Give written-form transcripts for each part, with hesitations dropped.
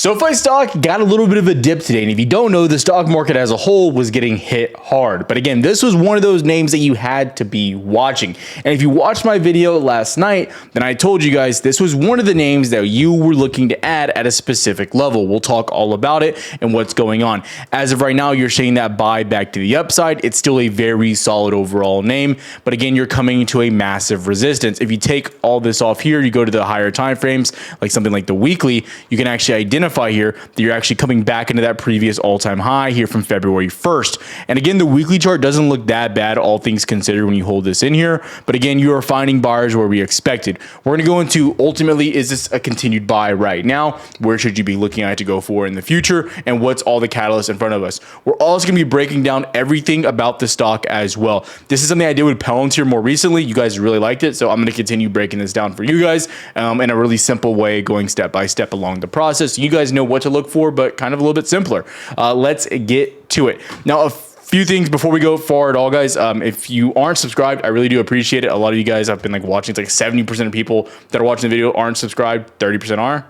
SoFi stock got a little bit of a dip today, and if you don't know, the stock market as a whole was getting hit hard. But again, this was one of those names that you had to be watching. And if you watched my video last night, then I told you guys this was one of the names that you were looking to add at a specific level. We'll talk all about it and what's going on. As of right now, you're seeing that buy back to the upside. It's still a very solid overall name, but again, you're coming into a massive resistance. If you take all this off here, you go to the higher time frames, like something like the weekly, you can actually identify here that you're actually coming back into that previous all-time high here from February 1st. And again, the weekly chart doesn't look that bad, all things considered, when you hold this in here. But again, you are finding buyers where we expected. We're going to go into ultimately, is this a continued buy right now? Where should you be looking at to go for in the future? And what's all the catalysts in front of us? We're also going to be breaking down everything about the stock as well. This is something I did with Palantir more recently. You guys really liked it, so I'm going to continue breaking this down for you guys in a really simple way, going step by step along the process. You guys know what to look for, but kind of a little bit simpler. Let's get to it. Now, a few things before we go far at all, guys. If you aren't subscribed, I really do appreciate it. A lot of you guys have been like watching. It's like 70% of people that are watching the video aren't subscribed. 30% are.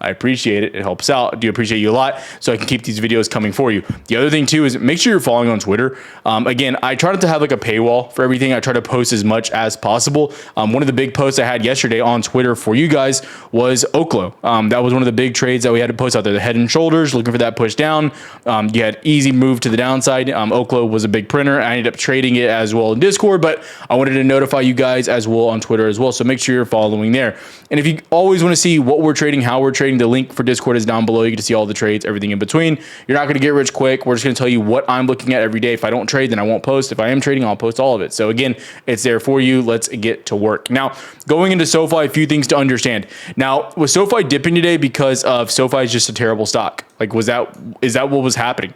I appreciate it. It helps out. I do appreciate you a lot, so I can keep these videos coming for you. The other thing too is make sure you're following on Twitter. Again, I try not to have like a paywall for everything. I try to post as much as possible. One of the big posts I had yesterday on Twitter for you guys was Oklo. That was one of the big trades that we had to post out there. The head and shoulders, looking for that push down. You had easy move to the downside. Oklo was a big printer. I ended up trading it as well in Discord, but I wanted to notify you guys as well on Twitter as well. So make sure you're following there. And if you always want to see what we're trading, how we're trading, the link for Discord is down below. You get to see all the trades, everything in between. You're not going to get rich quick. We're just going to tell you what I'm looking at every day. If I don't trade, then I won't post. If I am trading, I'll post all of it. So again, it's there for you. Let's get to work. Now, going into SoFi, a few things to understand. Now, was SoFi dipping today because of SoFi is just a terrible stock? Like, is that what was happening?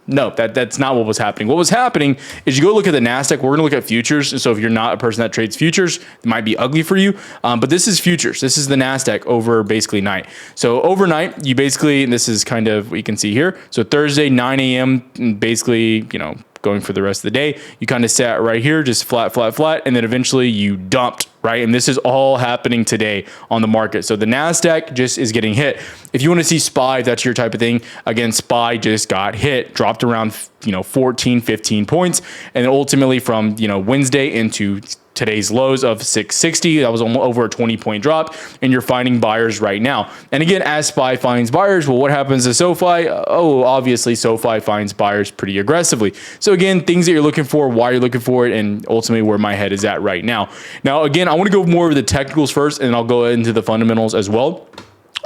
No, that's not what was happening. What was happening is you go look at the NASDAQ. We're going to look at futures. So if you're not a person that trades futures, it might be ugly for you. But this is futures. This is the NASDAQ over basically night. So overnight, you basically, and this is kind of what you can see here. So Thursday, 9 a.m., basically, you know, going for the rest of the day, you kind of sat right here, just flat, flat, flat. And then eventually you dumped, right? And this is all happening today on the market. So the NASDAQ just is getting hit. If you want to see SPY, if that's your type of thing, again, SPY just got hit, dropped around, 14, 15 points. And then ultimately from, Wednesday into today's lows of 660, that was over a 20-point drop, and you're finding buyers right now. And again, as SPY finds buyers, well, what happens to SoFi? Oh, obviously SoFi finds buyers pretty aggressively. So again, things that you're looking for, why you're looking for it, and ultimately where my head is at right now. Now, again, I want to go more of the technicals first, and I'll go into the fundamentals as well.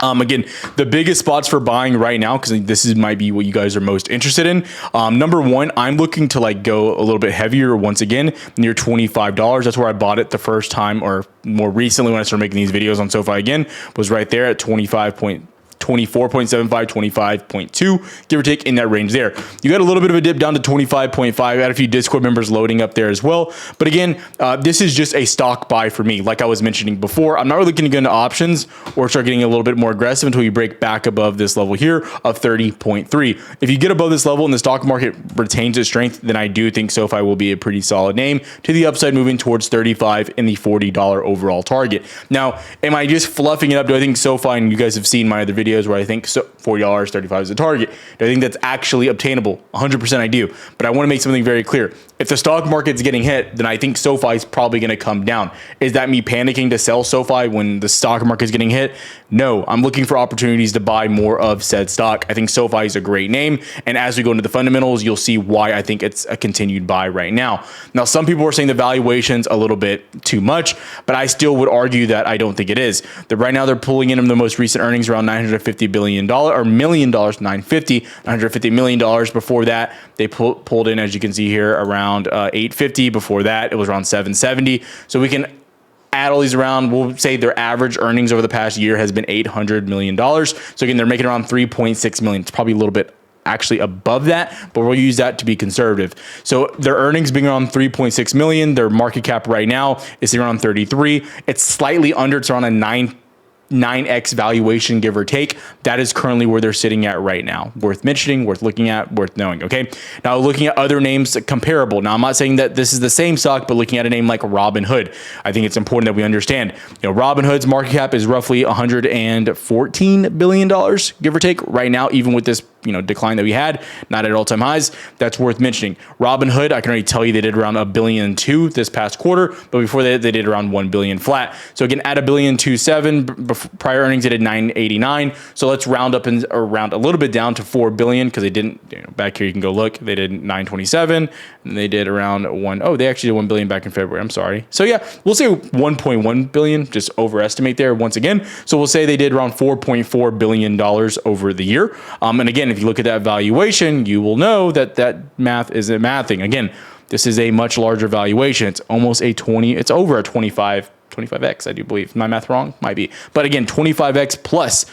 Again, the biggest spots for buying right now, because this might be what you guys are most interested in. Number one, I'm looking to go a little bit heavier once again, near $25. That's where I bought it the first time, or more recently when I started making these videos on SoFi again, was right there at 24.75, 25.2, give or take in that range there. You got a little bit of a dip down to 25.5. I had a few Discord members loading up there as well. But again, this is just a stock buy for me. Like I was mentioning before, I'm not really looking to get into options or start getting a little bit more aggressive until you break back above this level here of 30.3. If you get above this level and the stock market retains its strength, then I do think SoFi will be a pretty solid name to the upside, moving towards 35 in the $40 overall target. Now, am I just fluffing it up? Do I think SoFi, and you guys have seen my other videos where I think $40, 35 is the target. Do I think that's actually obtainable? 100% I do. But I want to make something very clear. If the stock market's getting hit, then I think SoFi is probably going to come down. Is that me panicking to sell SoFi when the stock market is getting hit? No, I'm looking for opportunities to buy more of said stock. I think SoFi is a great name. And as we go into the fundamentals, you'll see why I think it's a continued buy right now. Now, some people are saying the valuation's a little bit too much, but I still would argue that I don't think it is. That right now they're pulling in the most recent earnings around $950 billion or million dollars, $950 million. Before that, they pulled in, as you can see here, around 850. Before that, it was around 770. So we can add all these around. We'll say their average earnings over the past year has been $800 million. So again, they're making around 3.6 million. It's probably a little bit actually above that, but we'll use that to be conservative. So their earnings being around 3.6 million, their market cap right now is around 33. It's slightly under, it's around a 9x valuation, give or take. That is currently where they're sitting at right now. Worth mentioning, worth looking at, worth knowing. Okay. Now looking at other names comparable. Now I'm not saying that this is the same stock, but looking at a name like Robinhood, I think it's important that we understand, Robinhood's market cap is roughly $114 billion, give or take right now, even with this decline that we had, not at all-time highs. That's worth mentioning. Robinhood, I can already tell you they did around $1.2 billion this past quarter, but before that they did around $1 billion flat. So again, at $1.27 billion, prior earnings they did 989. So let's round up and around a little bit down to $4 billion, because they didn't. Back here you can go look. They did 927, and they did around they actually did $1 billion back in February. I'm sorry. So yeah, we'll say 1.1 billion. Just overestimate there once again. So we'll say they did around $4.4 billion over the year. And again, if you look at that valuation, you will know that that math isn't mathing. Again, this is a much larger valuation. It's almost it's over a 25x, I do believe. My math wrong? Might be. But again, 25x plus,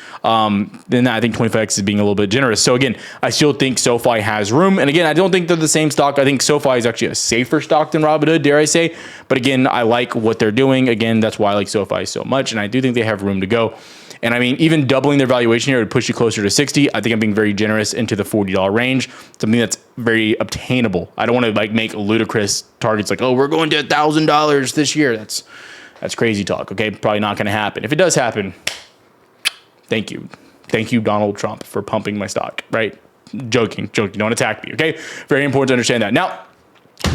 then I think 25x is being a little bit generous. So again, I still think SoFi has room. And again, I don't think they're the same stock. I think SoFi is actually a safer stock than Robinhood, dare I say. But again, I like what they're doing. Again, that's why I like SoFi so much. And I do think they have room to go. And I mean, even doubling their valuation here would push you closer to 60. I think I'm being very generous into the $40 range, something that's very obtainable. I don't want to make ludicrous targets like, oh, we're going to $1,000 this year. That's crazy talk. Okay. Probably not going to happen. If it does happen, thank you. Thank you, Donald Trump, for pumping my stock, right? Joking. Don't attack me. Okay. Very important to understand that. Now,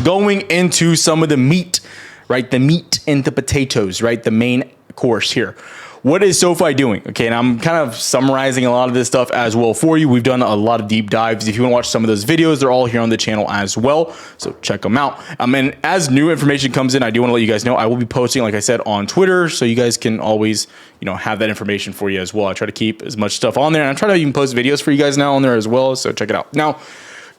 going into some of the meat, right? The meat and the potatoes, right? The main course here. What is SoFi doing? Okay, and I'm kind of summarizing a lot of this stuff as well for you. We've done a lot of deep dives. If you want to watch some of those videos, they're all here on the channel as well. So check them out. And as new information comes in, I do want to let you guys know I will be posting, like I said, on Twitter, so you guys can always, have that information for you as well. I try to keep as much stuff on there, and I try to even post videos for you guys now on there as well. So check it out. Now,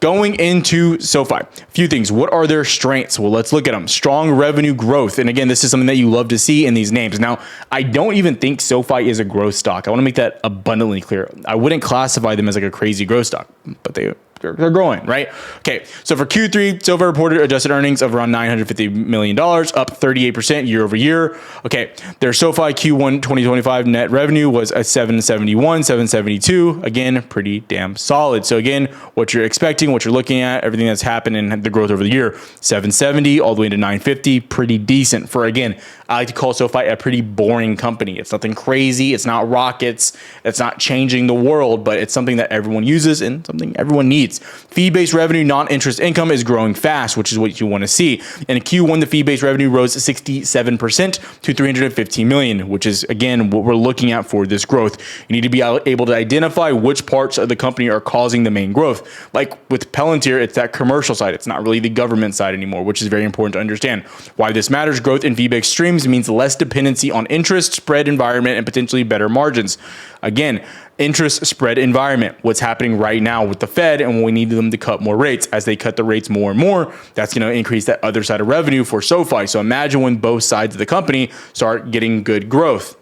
going into SoFi, a few things. What are their strengths? Well, let's look at them. Strong revenue growth. And again, this is something that you love to see in these names. Now, I don't even think SoFi is a growth stock. I want to make that abundantly clear. I wouldn't classify them as like a crazy growth stock, but they're growing, right? Okay, so for Q3, SoFi reported adjusted earnings of around $950 million, up 38% year over year. Okay, their SoFi Q1 2025 net revenue was at 772. Again, pretty damn solid. So again, what you're expecting, what you're looking at, everything that's happened in the growth over the year, 770 all the way to 950, pretty decent for, again, I like to call SoFi a pretty boring company. It's nothing crazy. It's not rockets. It's not changing the world, but it's something that everyone uses and something everyone needs. Fee-based revenue, non-interest income is growing fast, which is what you want to see. In Q1, the fee-based revenue rose 67% to $315 million, which is, again, what we're looking at for this growth. You need to be able to identify which parts of the company are causing the main growth. Like with Palantir, it's that commercial side. It's not really the government side anymore, which is very important to understand. Why this matters, growth in fee-based streams means less dependency on interest spread environment and potentially better margins. Again, interest spread environment, what's happening right now with the Fed, and we need them to cut more rates. As they cut the rates more and more, that's going to increase that other side of revenue for SoFi. So imagine when both sides of the company start getting good growth.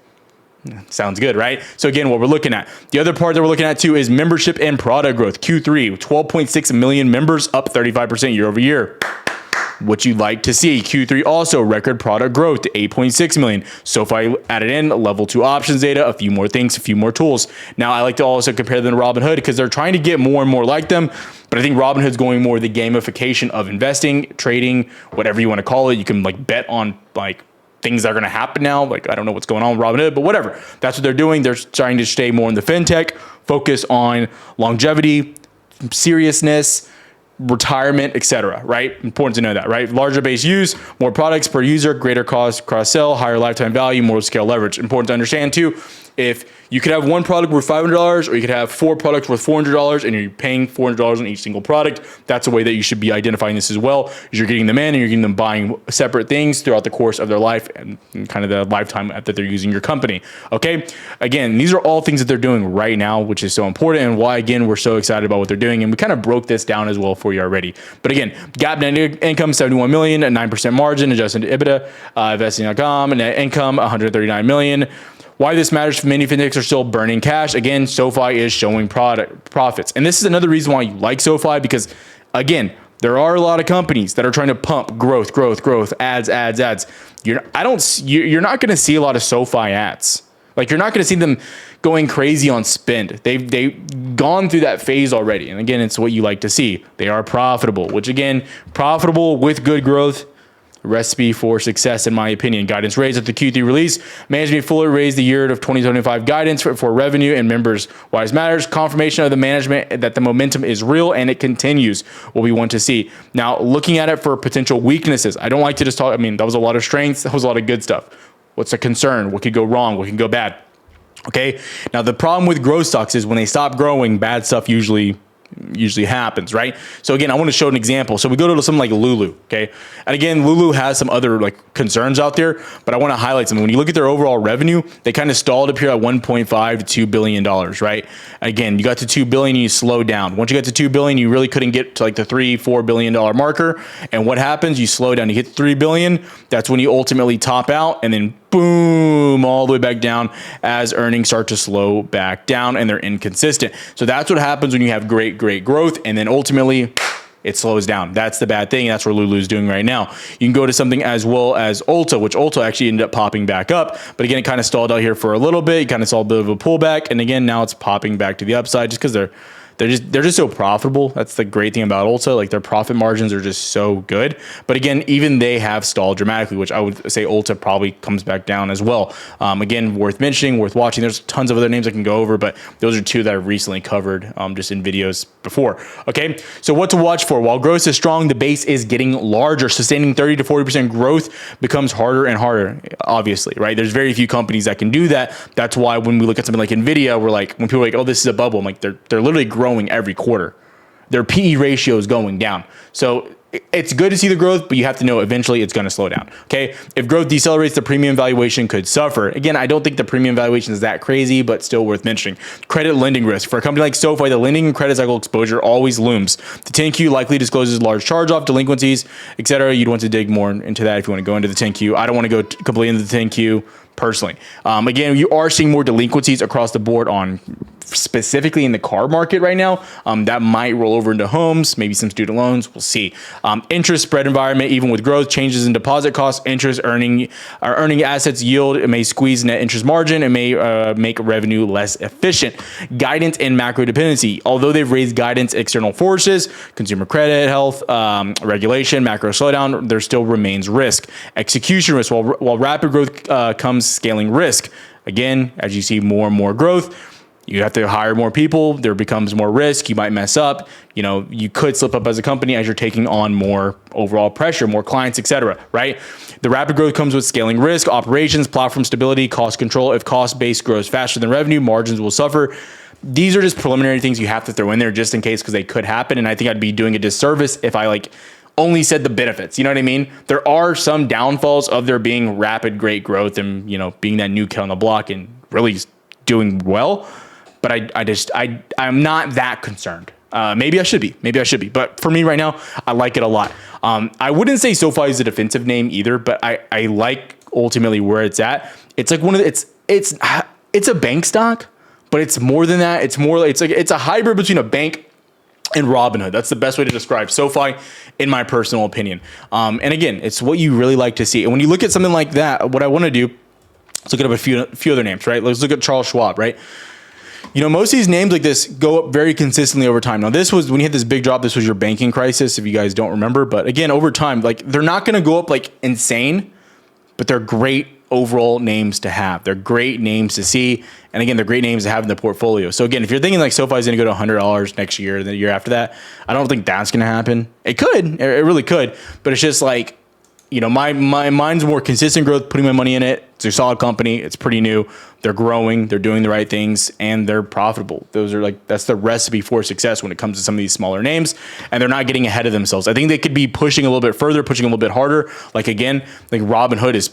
Sounds good, right? So again, what we're looking at. The other part that we're looking at too is membership and product growth. Q3, 12.6 million members, up 35% year over year. What you'd like to see. Q3 also record product growth to 8.6 million. SoFi added in level 2 options data, a few more things, a few more tools. Now, I like to also compare them to Robinhood because they're trying to get more and more like them. But I think Robinhood's going more the gamification of investing, trading, whatever you want to call it. You can bet on things that are going to happen now. I don't know what's going on with Robinhood, but whatever. That's what they're doing. They're trying to stay more in the fintech, focus on longevity, seriousness, retirement, etc. Right? Important to know that, right? Larger base use, more products per user, greater cost, cross sell, higher lifetime value, more scale leverage. Important to understand too, if you could have one product worth $500 or you could have 4 products worth $400 and you're paying $400 on each single product, that's a way that you should be identifying this as well. Is you're getting them in and you're getting them buying separate things throughout the course of their life and kind of the lifetime that they're using your company. Okay. Again, these are all things that they're doing right now, which is so important and why, again, we're so excited about what they're doing. And we kind of broke this down as well for you already. But again, GAAP net income, $71 million, a 9% margin, adjusted EBITDA, investing.com, net income, $139 million. Why this matters for many fintechs are still burning cash. Again, SoFi is showing profits. And this is another reason why you like SoFi because, again, there are a lot of companies that are trying to pump growth, ads. You're not going to see a lot of SoFi ads. Like, you're not going to see them going crazy on spend. They've gone through that phase already. And again, it's what you like to see. They are profitable, which again, profitable with good growth, recipe for success, in my opinion. Guidance raised at the Q3 release. Management fully raised the year of 2025 guidance for revenue and members. Why this matters, confirmation of the management that the momentum is real and it continues, what we want to see. Now, looking at it for potential weaknesses, I don't like to just talk, I mean, that was a lot of strengths, that was a lot of good stuff. What's a concern? What could go wrong? What can go bad? Okay. Now, the problem with growth stocks is when they stop growing, bad stuff usually happens, right? So again, I want to show an example. So we go to something like Lulu, okay? And again, Lulu has some other like concerns out there, but I want to highlight something. When you look at their overall revenue, they kind of stalled up here at 1.5 to $2 billion, right? Again, you got to 2 billion, you slowed down. Once you got to 2 billion, you really couldn't get to like the $3-4 billion marker. And what happens? You slow down, you hit 3 billion. That's when you ultimately top out, and then boom, all the way back down as earnings start to slow back down and they're inconsistent. So that's what happens when you have great growth, and then ultimately it slows down. That's the bad thing. That's what Lulu's doing right now. You can go to something as well as Ulta, which Ulta actually ended up popping back up. But again, it kind of stalled out here for a little bit. You kind of saw a bit of a pullback. And again, now it's popping back to the upside just because they're just so profitable. That's the great thing about Ulta. Like, their profit margins are just so good. But again, even they have stalled dramatically, which I would say Ulta probably comes back down as well. Again, worth mentioning, worth watching. There's tons of other names I can go over, but those are two that I've recently covered just in videos before. Okay, so what to watch for? While growth is strong, the base is getting larger. Sustaining 30 to 40% growth becomes harder and harder, obviously, right? There's very few companies that can do that. That's why when we look at something like Nvidia, we're like, when people are like, oh, this is a bubble, I'm like, they're literally growing every quarter. Their PE ratio is going down. So it's good to see the growth, but you have to know eventually it's going to slow down. Okay. If growth decelerates, the premium valuation could suffer. Again, I don't think the premium valuation is that crazy, but still worth mentioning. Credit lending risk. For a company like Sofi, the lending and credit cycle exposure always looms. The 10Q likely discloses large charge-off, delinquencies, etc. You'd want to dig more into that if you want to go into the 10Q. I don't want to go completely into the 10Q personally. Again, you are seeing more delinquencies across the board on specifically in the car market right now. That might roll over into homes, maybe some student loans. We'll see. Interest spread environment, even with growth, changes in deposit costs, interest earning assets yield, it may squeeze net interest margin, it may make revenue less efficient. Guidance and macro dependency. Although they've raised guidance, external forces, consumer credit health, regulation, macro slowdown, there still remains risk. Execution risk. While rapid growth comes scaling risk. Again, as you see more and more growth, you have to hire more people. There becomes more risk. You might mess up. You could slip up as a company as you're taking on more overall pressure, more clients, etc. Right? The rapid growth comes with scaling risk, operations, platform stability, cost control. If cost base grows faster than revenue, margins will suffer. These are just preliminary things you have to throw in there just in case, because they could happen. And I think I'd be doing a disservice if I only said the benefits. You know what I mean? There are some downfalls of there being rapid, great growth and, being that new kid on the block and really doing well. But I'm not that concerned. Maybe I should be. But for me right now, I like it a lot. I wouldn't say SoFi is a defensive name either, but I like ultimately where it's at. It's like it's a bank stock, but it's more than that. It's a hybrid between a bank and Robinhood. That's the best way to describe SoFi, in my personal opinion. And again, it's what you really like to see. And when you look at something like that, what I want to do, let's look at a few other names, right? Let's look at Charles Schwab, right? Most of these names like this go up very consistently over time. Now, this was when you had this big drop. This was your banking crisis, if you guys don't remember. But again, over time, they're not going to go up insane, but they're great overall names to have. They're great names to see. And again, they're great names to have in the portfolio. So again, if you're thinking SoFi is going to go to $100 next year, the year after that, I don't think that's going to happen. It could, it really could. But it's just my mind's more consistent growth, putting my money in it. It's a solid company. It's pretty new. They're growing. They're doing the right things, and they're profitable. That's the recipe for success when it comes to some of these smaller names, and they're not getting ahead of themselves. I think they could be pushing a little bit further, pushing a little bit harder. Robinhood is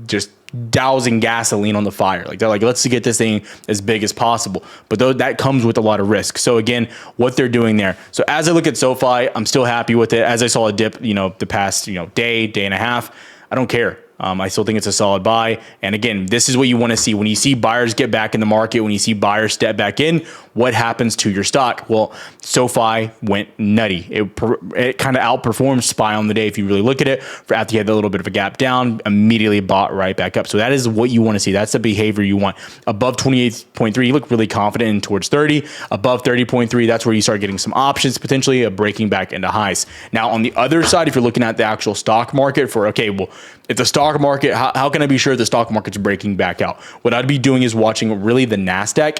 just dousing gasoline on the fire. They're let's get this thing as big as possible. But that comes with a lot of risk. So again, what they're doing there. So as I look at SoFi, I'm still happy with it. As I saw a dip, the past, day and a half, I don't care. I still think it's a solid buy. And again, this is what you want to see. When you see buyers get back in the market, when you see buyers step back in, what happens to your stock? Well, SoFi went nutty. It kind of outperformed SPY on the day. If you really look at it, after you had a little bit of a gap down, immediately bought right back up. So that is what you want to see. That's the behavior you want. Above 28.3, you look really confident in towards 30. Above 30.3, that's where you start getting some options, potentially a breaking back into highs. Now, on the other side, if you're looking at the actual stock market for, okay, well, if the stock market, how can I be sure the stock market's breaking back out? What I'd be doing is watching really the NASDAQ,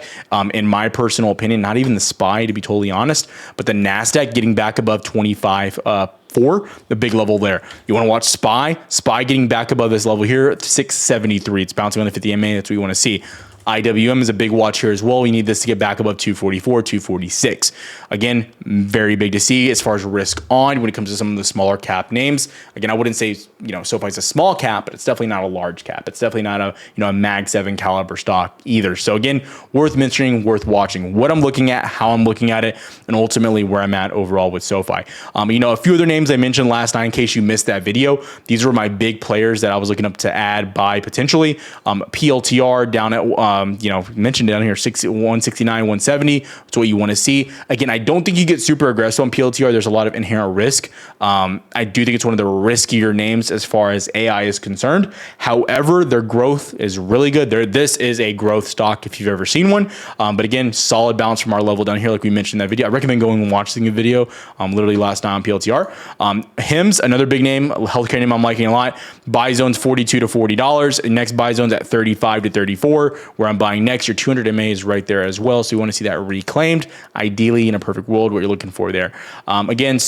in my personal opinion, not even the SPY to be totally honest, but the NASDAQ getting back above 25, the big level there. You want to watch SPY getting back above this level here at 673. It's bouncing on the 50 MA. That's what you want to see. IWM is a big watch here as well. We need this to get back above 244, 246. Again, very big to see as far as risk on when it comes to some of the smaller cap names. Again, I wouldn't say, SoFi's a small cap, but it's definitely not a large cap. It's definitely not a Mag 7 caliber stock either. So again, worth mentioning, worth watching. What I'm looking at, how I'm looking at it, and ultimately where I'm at overall with SoFi. A few other names I mentioned last night in case you missed that video. These were my big players that I was looking up to add, buy potentially. PLTR down at mentioned down here, 169, 170. That's what you want to see. Again, I don't think you get super aggressive on PLTR. There's a lot of inherent risk. I do think it's one of the riskier names as far as AI is concerned. However, their growth is really good. This is a growth stock if you've ever seen one. But again, solid bounce from our level down here, like we mentioned in that video. I recommend going and watching the video literally last night on PLTR. HIMS, another big name, healthcare name I'm liking a lot. Buy zone's $42 to $40. Next buy zone's at 35 to 34, where I'm buying next. Your 200 MA is right there as well. So you want to see that reclaimed, ideally in a perfect world, what you're looking for there. Again,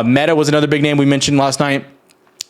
Meta was another big name we mentioned last night.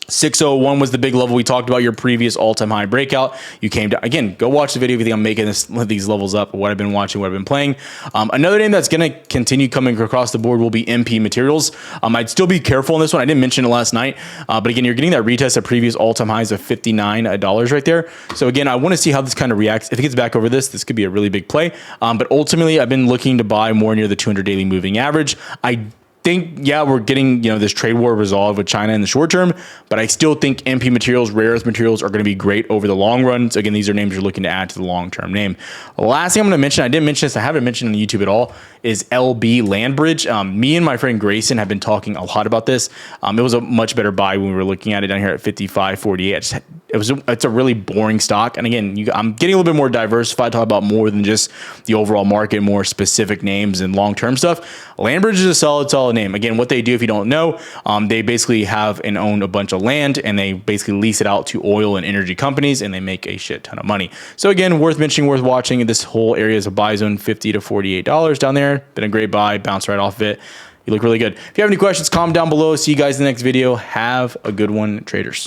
601 was the big level we talked about, your previous all-time high breakout. You came to, again, go watch the video if you think I'm making these levels up, what I've been watching, what I've been playing. Another name that's going to continue coming across the board will be MP Materials. I'd still be careful on this one. I didn't mention it last night, but again, you're getting that retest of previous all-time highs of $59 right there. So again, I want to see how this kind of reacts. If it gets back over this could be a really big play. But ultimately, I've been looking to buy more near the 200 daily moving average. I think, yeah, we're getting, this trade war resolved with China in the short term, but I still think MP Materials, rare earth materials are going to be great over the long run. So again, these are names you're looking to add to the long-term name. The last thing I'm going to mention, I didn't mention this, I haven't mentioned on YouTube at all, is LB Landbridge. Me and my friend Grayson have been talking a lot about this. It was a much better buy when we were looking at it down here at 55.48. It's a really boring stock. And again, I'm getting a little bit more diversified, talk about more than just the overall market, more specific names and long-term stuff. Landbridge is a solid name. Again, what they do, if you don't know, they basically have and own a bunch of land, and they basically lease it out to oil and energy companies, and they make a shit ton of money. So again, worth mentioning, worth watching. This whole area is a buy zone, $50 to $48 down there. Been a great buy, bounce right off of it. You look really good. If you have any questions, comment down below. See you guys in the next video. Have a good one, traders.